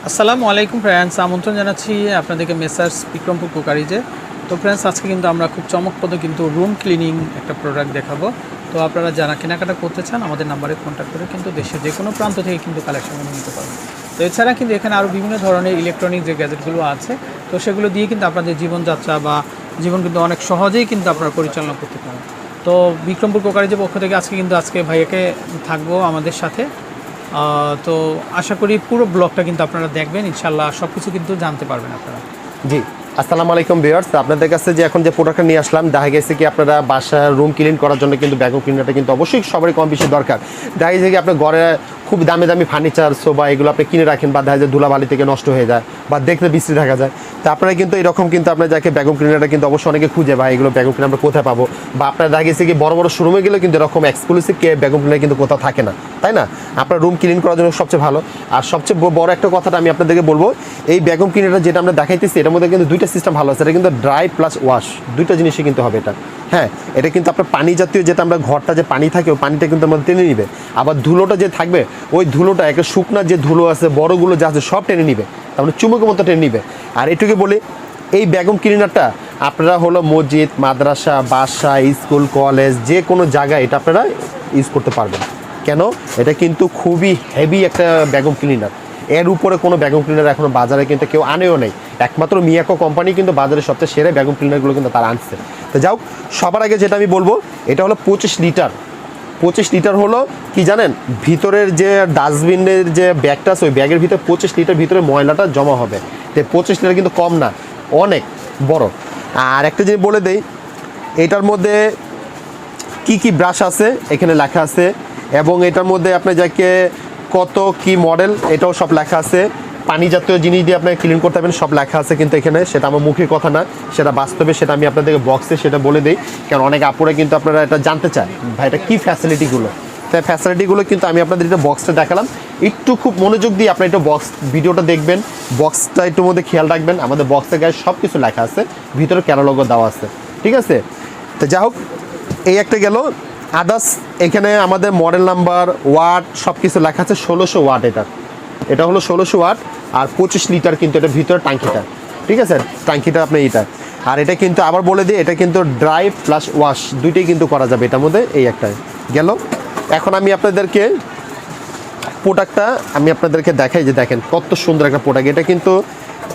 আসসালামু আলাইকুম ফ্রেন্ডস, আমন্ত্রণ জানাচ্ছি আপনাদেরকে মেসার্স বিক্রমপুর কুকারিজে। তো ফ্রেন্ডস, আজকে কিন্তু আমরা খুব চমকপ্রদ কিন্তু রুম ক্লিনিং একটা প্রোডাক্ট দেখাবো। তো আপনারা যারা কেনাকাটা করতে চান আমাদের নাম্বারে কন্ট্যাক্ট করে কিন্তু দেশের যে কোনো প্রান্ত থেকে কিন্তু কালেকশন নিতে পারবেন। তো এছাড়া কিন্তু এখানে আরও বিভিন্ন ধরনের ইলেকট্রনিক যে গ্যাজেটগুলো আছে, তো সেগুলো দিয়ে কিন্তু আপনাদের জীবনযাত্রা বা জীবন কিন্তু অনেক সহজেই কিন্তু আপনারা পরিচালনা করতে পারেন। তো বিক্রমপুর কুকারিজের পক্ষ থেকে আজকে ভাইয়াকে থাকবো আমাদের সাথে। তো আশা করি পুরো ব্লগটা কিন্তু আপনারা দেখবেন, ইনশাল্লাহ সব কিছু কিন্তু জানতে পারবেন আপনারা। জি, আসসালামু আলাইকুম ভিউয়ার্স। আপনাদের কাছে যে এখন যে প্রোডাক্টটা নিয়ে আসলাম, দেখা গেছে কি আপনারা বাসার রুম ক্লিন করার জন্য কিন্তু ভ্যাকুয়াম ক্লিনারটা কিন্তু অবশ্যই সবারই কম বেশি দরকার। দেখা গেছে কি আপনার ঘরে খুব দামি দামি ফার্নিচার সোফা এগুলো আপনি কিনে রাখেন, বা দেখা যায় ধুলাবালি থেকে নষ্ট হয়ে যায় বা দেখতে বিশ্রী দেখা যায়। তো আপনারা কিন্তু এরকম কিন্তু আপনার যাকে ভ্যাকুয়াম ক্লিনারটা কিন্তু অবশ্যই অনেকে খুঁজে, বা এগুলো ভ্যাকুয়াম ক্লিনার আমরা কোথায় পাবো, বা আপনার দেখা গেছে কি বড় বড় শোরুমে গেলেও কিন্তু এরকম এক্সক্লুসিভ ভ্যাকুয়াম ক্লিনার কিন্তু কোথাও থাকে না, তাই না? আপনার রুম ক্লিন করার জন্য সবচেয়ে ভালো। আর সবচেয়ে বড় একটা কথাটা আমি আপনাদেরকে বলবো, এই ভ্যাকুয়াম ক্লিনারটা যেটা আমরা দেখাইতেছি এটার মধ্যে কিন্তু দুইটা সিস্টেম ভালো আছে। এটা কিন্তু ড্রাই প্লাস ওয়াশ, দুইটা জিনিসই কিন্তু হবে এটা। হ্যাঁ, এটা কিন্তু আপনার পানি জাতীয় যেটা আমরা ঘরটা যে পানি থাকে ওই পানিটা কিন্তু আমাদের টেনে নিবে। আবার ধুলোটা যে থাকবে ওই ধুলোটা একটা শুকনা যে ধুলো আছে বড়গুলো যা আছে সব টেনে নিবে, তার মানে চুমুকের মতো টেনে নিবে। আর এটুকু বলি, এই ভ্যাকুয়াম ক্লিনারটা আপনারা হলো মসজিদ, মাদ্রাসা, বাসা, স্কুল, কলেজ যে কোনো জায়গায় এটা আপনারা ইউজ করতে পারবেন। কেন? এটা কিন্তু খুবই হেভি একটা ভ্যাকুয়াম ক্লিনার। এর উপরে কোনো ভ্যাকুয়াম ক্লিনার এখনো বাজারে কিন্তু কেউ আনেও নেই। একমাত্র মিয়াকো কোম্পানি কিন্তু বাজারে সবচেয়ে সেরা ভ্যাকুয়াম ক্লিনারগুলো কিন্তু তারা আনছে। তো যাও, সবার আগে যেটা আমি বলবো, এটা হলো 25 লিটার। 25 লিটার হলো কি জানেন, ভিতরের যে ডাস্টবিনের যে ব্যাগটা আছে ওই ব্যাগের ভিতরে 25 লিটার ভিতরে ময়লাটা জমা হবে। তো 25 লিটার কিন্তু কম না, অনেক বড়। আর একটা জিনিস বলে দেই, এটার মধ্যে কি কি ব্রাশ আছে এখানে লেখা আছে, এবং এটার মধ্যে আপনি যাকে কত কি মডেল এটাও সব লেখা আছে। পানি জাতীয় জিনিস দিয়ে আপনি ক্লিন করতে পারবেন সব লেখা আছে কিন্তু এখানে, সেটা আমার মুখের কথা না, সেটা বাস্তবে, সেটা আমি আপনাদেরকে বক্সে সেটা বলে দিই। কারণ অনেক আপুরা কিন্তু আপনারা এটা জানতে চায়, ভাই এটা কী ফ্যাসিলিটিগুলো। তাই ফ্যাসিলিটিগুলো কিন্তু আমি আপনাদের এটা বক্সটা দেখালাম। একটু খুব মনোযোগ দিয়ে আপনার এটা বক্স ভিডিওটা দেখবেন, বক্সটা একটু মধ্যে খেয়াল রাখবেন। আমাদের বক্সের গায়ে সব কিছু লেখা আছে, ভিতরে ক্যাটালগও দেওয়া আছে, ঠিক আছে? তো যা হোক, এই একটা গেল। আদার্স এখানে আমাদের মডেল নাম্বার, ওয়াট সব কিছু লেখা আছে। 1600 ওয়াট এটা হলো 1600 ওয়াট। আর 25 লিটার কিন্তু এটা ভিতরে ট্যাঙ্কিটা, ঠিক আছে? ট্যাঙ্কিটা আপনি এটা। আর এটা কিন্তু আবার বলে দিই, এটা কিন্তু ড্রাই প্লাস ওয়াশ দুইটাই কিন্তু করা যাবে এটার মধ্যে। এই একটা গেল। এখন আমি আপনাদেরকে প্রোডাক্টটা দেখাই, যে দেখেন কত সুন্দর একটা প্রোডাক্ট। এটা কিন্তু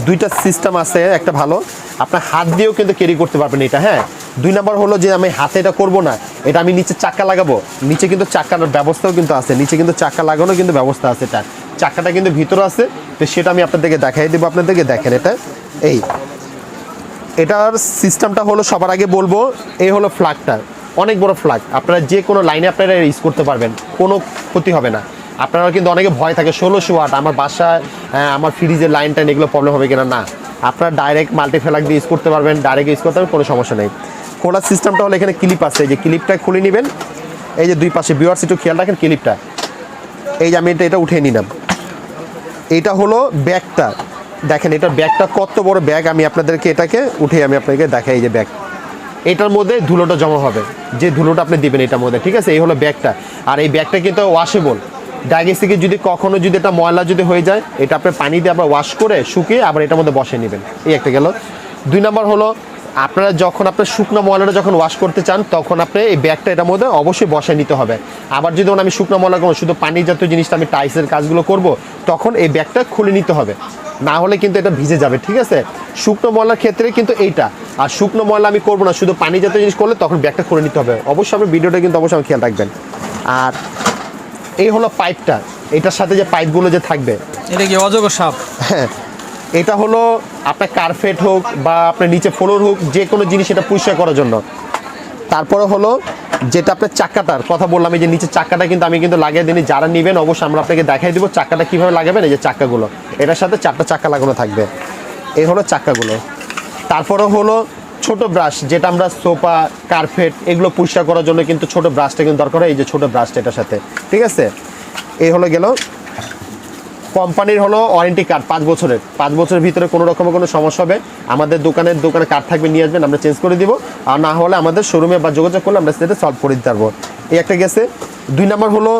দুইটা সিস্টেম আছে, একটা ভালো আপনার হাত দিয়েও কিন্তু ক্যারি করতে পারবেন এটা। হ্যাঁ, 2 নাম্বার হলো যে আমি হাতে এটা করবো না, এটা আমি নিচে চাক্কা লাগাবো। নিচে কিন্তু চাক্কার ব্যবস্থাও কিন্তু আছে, নিচে কিন্তু চাক্কা লাগানোর কিন্তু ব্যবস্থা আছে। এটা চাক্কাটা কিন্তু ভিতরে আছে, তো সেটা আমি আপনাদেরকে দেখাই দেবো। আপনাদেরকে দেখেন এটা, এটার সিস্টেমটা হলো সবার আগে বলবো, এই হলো ফ্ল্যাগটা, অনেক বড় ফ্ল্যাগ। আপনারা যে কোনো লাইনে আপনারা ইউজ করতে পারবেন, কোনো ক্ষতি হবে না। আপনারা কিন্তু অনেকে ভয় থাকে 1600 ওয়াট আমার বাসায়, আমার ফ্রিজের লাইন টাইন এগুলো প্রবলেম হবে কিনা। না, আপনারা ডাইরেক্ট মাল্টিফ্ল্যাগ দিয়ে ইউজ করতে পারবেন, ডাইরেক্ট ইউজ করতে পারবেন, কোনো সমস্যা নেই। খোলার সিস্টেমটা হলো এখানে ক্লিপ আছে, এই যে ক্লিপটা খুলে নেবেন। এই যে দুই পাশে ভিউয়ার্স একটু খেয়াল রাখেন ক্লিপটা, এই যে আমি এটা উঠিয়ে নিলাম। এইটা হলো ব্যাগটা, দেখেন এটার ব্যাগটা কত বড় ব্যাগ। আমি আপনাদেরকে এটাকে উঠে আমি আপনাদেরকে দেখাই, এই যে ব্যাগ, এটার মধ্যে ধুলোটা জমা হবে, যে ধুলোটা আপনি দিবেন এটার মধ্যে, ঠিক আছে? এই হলো ব্যাগটা। আর এই ব্যাগটা কিন্তু ওয়াশেবল। ডাইগেস থেকে যদি কখনো যদি এটা ময়লা যদি হয়ে যায়, এটা আপনি পানি দিয়ে আবার ওয়াশ করে শুকিয়ে আবার এটার মধ্যে বসে নেবেন। এই একটা গেল। 2 নাম্বার হলো, আপনারা যখন আপনার শুকনো ময়লাটা যখন ওয়াশ করতে চান তখন আপনি এই ব্যাগটা এটার মধ্যে অবশ্যই বসায় নিতে হবে। আবার যদি আমি শুকনো ময়লা করবো, শুধু পানি জাতীয় জিনিসটা আমি টাইসের কাজগুলো করব, তখন এই ব্যাগটা খুলে নিতে হবে, না হলে কিন্তু এটা ভিজে যাবে, ঠিক আছে? শুকনো ময়লার ক্ষেত্রে কিন্তু এইটা। আর শুকনো ময়লা আমি করবো না, শুধু পানি জাতীয় জিনিস করলে তখন ব্যাগটা খুলে নিতে হবে। অবশ্যই আপনি ভিডিওটা কিন্তু অবশ্যই খেয়াল রাখবেন। আর এই হলো পাইপটা, এটার সাথে যে পাইপগুলো যে থাকবে, এটা কি অজগর সাপ? হ্যাঁ, এটা হলো আপনার কার্পেট হোক বা আপনার নিচে ফ্লোর হোক, যে কোনো জিনিস এটা পরিষ্কার করার জন্য। তারপরে হলো যেটা আপনার চাক্কাটার কথা বললাম, এই যে নিচের চাক্কাটা কিন্তু আমি কিন্তু লাগিয়ে দিই। যারা নেবেন অবশ্যই আমরা আপনাকে দেখাই দিব চাক্কাটা কীভাবে লাগাবেন। এই যে চাক্কাগুলো, এটার সাথে 4টা চাক্কা লাগানো থাকবে, এই হলো চাক্কাগুলো। তারপরে হলো ছোট ব্রাশ, যেটা আমরা সোফা, কার্পেট এগুলো পরিষ্কার করার জন্য কিন্তু ছোট ব্রাশটা কিন্তু দরকার হয়। এই যে ছোট ব্রাশটা এটার সাথে, ঠিক আছে? এই হলো গেল। কোম্পানির হলো ওয়ারেন্টি কার্ড 5 বছরের। 5 বছরের ভিতরে কোনো রকমের কোনো সমস্যা হবে আমাদের দোকানে কার্ড থাকবে, নিয়ে আসবেন, আমরা চেঞ্জ করে দিব। আর না হলে আমাদের শোরুমে বা যোগাযোগ করলে আমরা সেটা সলভ করে দিতে পারবো। এই একটা গেছে। 2 নম্বর হলো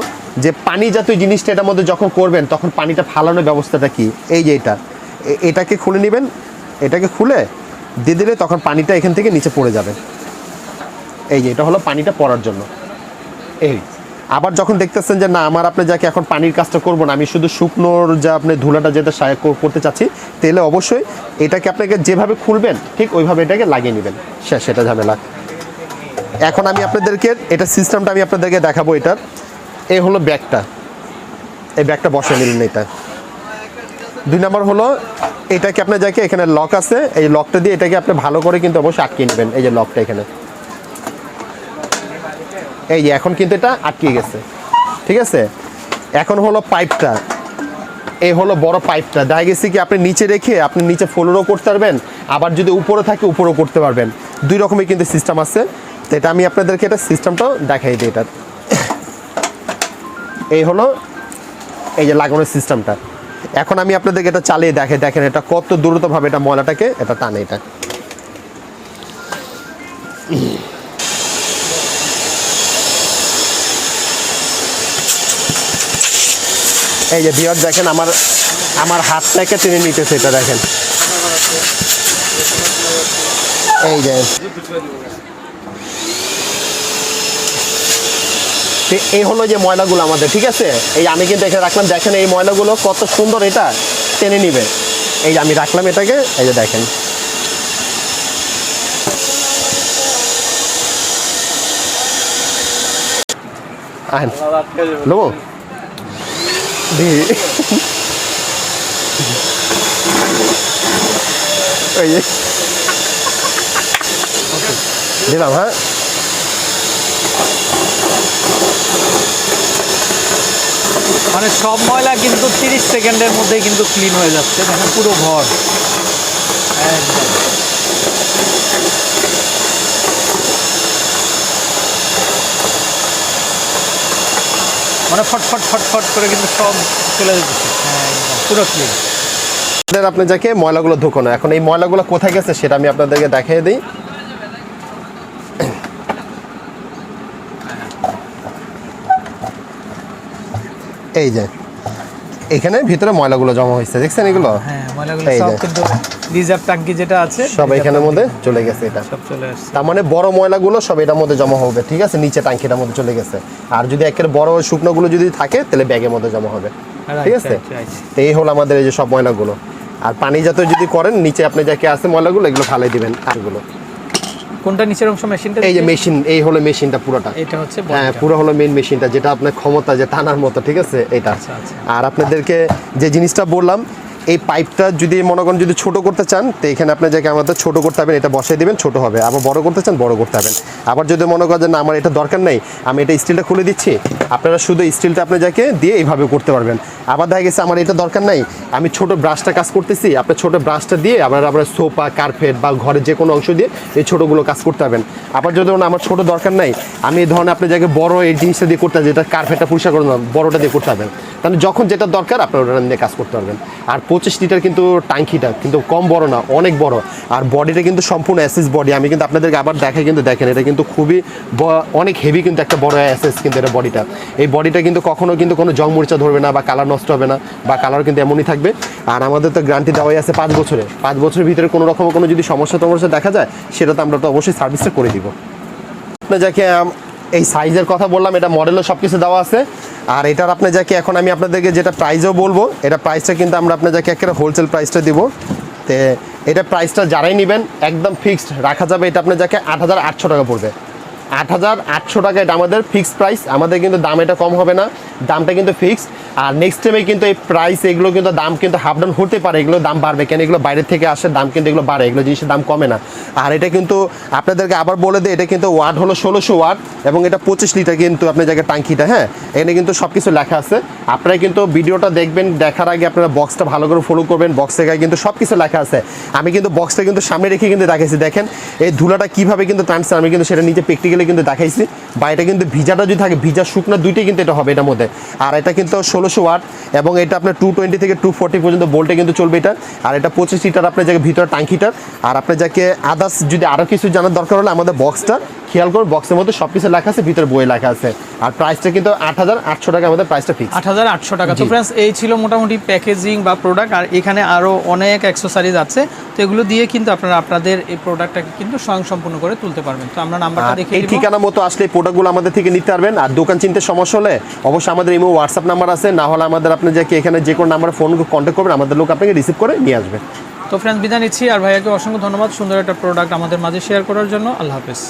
যে পানি জাতীয় জিনিসটা এটার মধ্যে যখন করবেন তখন পানিটা ফালানোর ব্যবস্থাটা কি, এই যে এটাকে খুলে নেবেন, এটাকে খুলে দিয়ে দিলে তখন পানিটা এখান থেকে নিচে পড়ে যাবে। এই যে এটা হলো পানিটা পড়ার জন্য। এই আবার যখন দেখতেছেন যে না আমার আপনি যাকে এখন পানির কাজটা করবো না, আমি শুধু শুকনোর যা আপনি ধুলাটা যেটা করতে চাচ্ছি, তাহলে অবশ্যই এটাকে আপনাকে যেভাবে খুলবেন ঠিক ওইভাবে এটাকে লাগিয়ে নেবেন, শেষ, সেটা ঝামেলা। এখন আমি আপনাদেরকে এটা সিস্টেমটা আমি আপনাদেরকে দেখাবো। এটার এই হলো ব্যাগটা, এই ব্যাগটা বসে নিলেন এটা। 2 নম্বর হলো এটাকে আপনার যাকে এখানে লক আছে, এই লকটা দিয়ে এটাকে আপনি ভালো করে কিন্তু অবশ্যই আটকে নেবেন। এই যে লকটা এখানে, এই যে এখন কিন্তু এটা আটকে গেছে, ঠিক আছে। এখন হলো পাইপটা, এই হলো বড় পাইপটা। দেখা গেছে কি আপনি নিচে রেখে আপনি নিচে ফ্লোরও করতে পারবেন, আবার যদি উপরে থাকে উপরেও করতে পারবেন। 2 রকমের কিন্তু সিস্টেম আছে। তো এটা আমি আপনাদেরকে এটা সিস্টেমটাও দেখাই দিই। এটা এই হলো এই যে লাগানোর সিস্টেমটা। এখন আমি আপনাদেরকে এটা চালিয়ে দেখেন এটা কত দ্রুতভাবে এটা ময়লাটাকে এটা টানে। এটা এই যে ভিউয়ার দেখেন আমার হাতটাকে টেনে নিতেছে, এটা দেখেন। এই যে এই হলো যে ময়লাগুলো আমাদের, ঠিক আছে। এই আমি কিন্তু এখানে রাখলাম, দেখেন এই ময়লাগুলো কত সুন্দর এটা টেনে নিবে। এই যে আমি রাখলাম এটাকে, এই যে দেখেন। আহেন লো দিলাম, হ্যাঁ। মানে সব ময়লা কিন্তু 30 সেকেন্ডের মধ্যেই কিন্তু ক্লিন হয়ে যাচ্ছে, দেখেন পুরো ঘর একদম। মানে ফট করে কিন্তু সব চলে যাচ্ছে, একদম পুরো ক্লিন। আপনি যাকে ময়লাগুলো ধুকোনো, এখন এই ময়লাগুলো কোথায় গেছে সেটা আমি আপনাদেরকে দেখিয়ে দিই। এই যে এখানে ভিতরে ময়লাগুলো জমা হয়েছে, দেখছেন এগুলো? হ্যাঁ, ময়লাগুলো সব কিন্তু রিজার্ভ ট্যাঙ্কি যেটা আছে সব এখানের মধ্যে চলে গেছে। এটা সব চলে আসছে, তার মানে বড় ময়লাগুলো সব এটার মধ্যে জমা হবে, ঠিক আছে, নিচে ট্যাঙ্কিটার মধ্যে চলে গেছে। আর যদি একেবারে বড় শুকনোগুলো যদি থাকে তাহলে ব্যাগের মধ্যে জমা হবে, ঠিক আছে। তো এই হলো আমাদের এই যে সব ময়লাগুলো। আর পানি জাতীয় যদি করেন নিচে আপনি যাকে আছে ময়লাগুলো এগুলো ফালাই দিবেন। আরগুলো কোনটা নিচের অংশ মেশিনটা, এই যে মেশিন, এই হলো মেশিনটা পুরোটা, এটা হচ্ছে হ্যাঁ পুরো হলো মেইন মেশিনটা, যেটা আপনার ক্ষমতা যে টানার মতো, ঠিক আছে এটা। আর আপনাদেরকে যে জিনিসটা বললাম, এই পাইপটা যদি মনে করেন যদি ছোট করতে চান তো এখানে আপনার জায়গায় আমাদের ছোট করতে হবে, এটা বসাই দিবেন, ছোট হবে। আবার বড় করতে চান বড় করতে হবেন। আবার যদি মনে করেন যে না আমার এটা দরকার নেই, আমি এটা স্টিলটা খুলে দিচ্ছি, আপনারা শুধু স্টিলটা আপনার জায়গায় দিয়ে এইভাবে করতে পারবেন। আবার দেখা গেছে আমার এটা দরকার নাই, আমি ছোট ব্রাশটা কাজ করতেছি, আপনার ছোট ব্রাশটা দিয়ে আবার সোফা কার্পেট বা ঘরের যে কোনো অংশ দিয়ে এই ছোটোগুলো কাজ করতে হবেন। আবার যদি আমার ছোট দরকার নাই, আমি এই ধরনের আপনার জায়গায় বড় এই জিনিসটা দিয়ে করতে হবে, যেটা কার্পেটটা পরিষ্কার করে বড়টা দিয়ে করতে হবেন। তাহলে যখন যেটা দরকার আপনার ওটা নিয়ে কাজ করতে পারবেন। আর 25 লিটার কিন্তু ট্যাঙ্কিটা কিন্তু কম বড় না, অনেক বড়। আর বডিটা কিন্তু সম্পূর্ণ অ্যাসেস বডি। আমি কিন্তু আপনাদেরকে আবার দেখাই, কিন্তু দেখেন এটা কিন্তু খুবই অনেক হেভি কিন্তু একটা বড় অ্যাসেস কিন্তু এটা বডিটা। এই বডিটা কিন্তু কখনো কিন্তু কোনো জং মরিচা ধরবে না বা কালার নষ্ট হবে না, বা কালার কিন্তু এমনই থাকবে। আর আমাদের তো গ্যারান্টি দেওয়াই আছে 5 বছরে। 5 বছরের ভিতরে কোনো রকম কোনো যদি সমস্যা দেখা যায় সেটা তো আমরা তো অবশ্যই সার্ভিসটা করে দিব। আপনার যাকে এই সাইজের কথা বললাম, এটা মডেলও সব কিছু দেওয়া আছে। আর এটার আপনি যাকে এখন আমি আপনাদেরকে যেটা প্রাইসও বলবো, এটা প্রাইসটা কিন্তু আমরা আপনার যাকে একেবারে হোলসেল প্রাইসটা দিব। তো এটা প্রাইসটা যারাই নেবেন একদম ফিক্সড রাখা যাবে। এটা আপনার যাকে 8,800 টাকা পড়বে। 8,800 টাকা এটা আমাদের ফিক্সড প্রাইস। আমাদের কিন্তু দাম এটা কম হবে না, দামটা কিন্তু ফিক্সড। আর নেক্সট টাইমে কিন্তু এই প্রাইস এগুলো কিন্তু দাম কিন্তু হাফ ডাউন হতে পারে, এগুলো দাম বাড়বে, কেন এগুলো বাইরের থেকে আসে, দাম কিন্তু এগুলো বাড়ে, এগুলো জিনিসের দাম কমে না। আর এটা কিন্তু আপনাদেরকে আবার বলে দিই, এটা কিন্তু ওয়াট হলো 1600 ওয়াট এবং এটা 25 লিটার কিন্তু আপনার জায়গায় ট্যাঙ্কিটা। হ্যাঁ, এখানে কিন্তু সব কিছু লেখা আছে। আপনারা কিন্তু ভিডিওটা দেখবেন, দেখার আগে আপনারা বক্সটা ভালো করে ফলো করবেন। বক্সের গায়ে কিন্তু সব কিছু লেখা আছে। আমি কিন্তু বক্সটা কিন্তু সামনে রেখে কিন্তু দেখাইছি, দেখেন এই ধুলাটা কীভাবে কিন্তু টানছে, আমি কিন্তু সেটা নিচে প্র্যাকটিক্যালি কিন্তু দেখাইছি। বা এটা কিন্তু ভিজাটা যদি থাকে, ভিজা শুকনা দুইটাই কিন্তু এটা হবে এটার মধ্যে। আর এটা কিন্তু 1600 ওয়াট এবং এটা আপনার 220 থেকে 240 পর্যন্ত ভোল্টে কিন্তু চলবে এটা। আর এটা 25 লিটার আপনার জায়গায় ভিতরে ট্যাঙ্কিটার। আর আপনার যাকে আদার্স যদি আরও কিছু জানার দরকার হলে আমাদের বক্সটা খেয়াল করুন বক্সের মধ্যে সব কিছু লেখা আছে, ভিতরে বই লেখা আছে। আর প্রাইসটা কিন্তু 8,800 টাকা, আমাদের প্রাইসটা ফিক্স 8,800 টাকা। তো ফ্রেন্ডস এই ছিল মোটামুটি প্যাকেজিং বা প্রোডাক্ট, আর এখানে আরও অনেক অ্যাক্সেসরিজ আছে। তো এগুলো দিয়ে কিন্তু আপনারা আপনাদের এই প্রোডাক্টটাকে কিন্তু স্বয়ংসম্পূর্ণ করে তুলতে পারবেন। তো আমরা নাম্বারটা দেখে এই ঠিকানা মতো আসলে এই প্রোডাক্টগুলো আমাদের থেকে নিতে পারবেন। আর দোকান চিনতে সমস্যা হলে অবশ্যই আমাদের ইমো হোয়াটসঅ্যাপ নাম্বার আছে, না হলে আমাদের আপনি যে এখানে যে কোনো নাম্বারে ফোন কন্ট্যাক্ট করবেন, আমাদের লোক আপনাকে রিসিভ করে নিয়ে আসবে। তো ফ্রেন্ডস বিদায় নিচ্ছি, আর ভাইয়াকে অসংখ্য ধন্যবাদ সুন্দর একটা প্রোডাক্ট আমাদের মাঝে শেয়ার করার জন্য। আল্লাহ হাফেজ।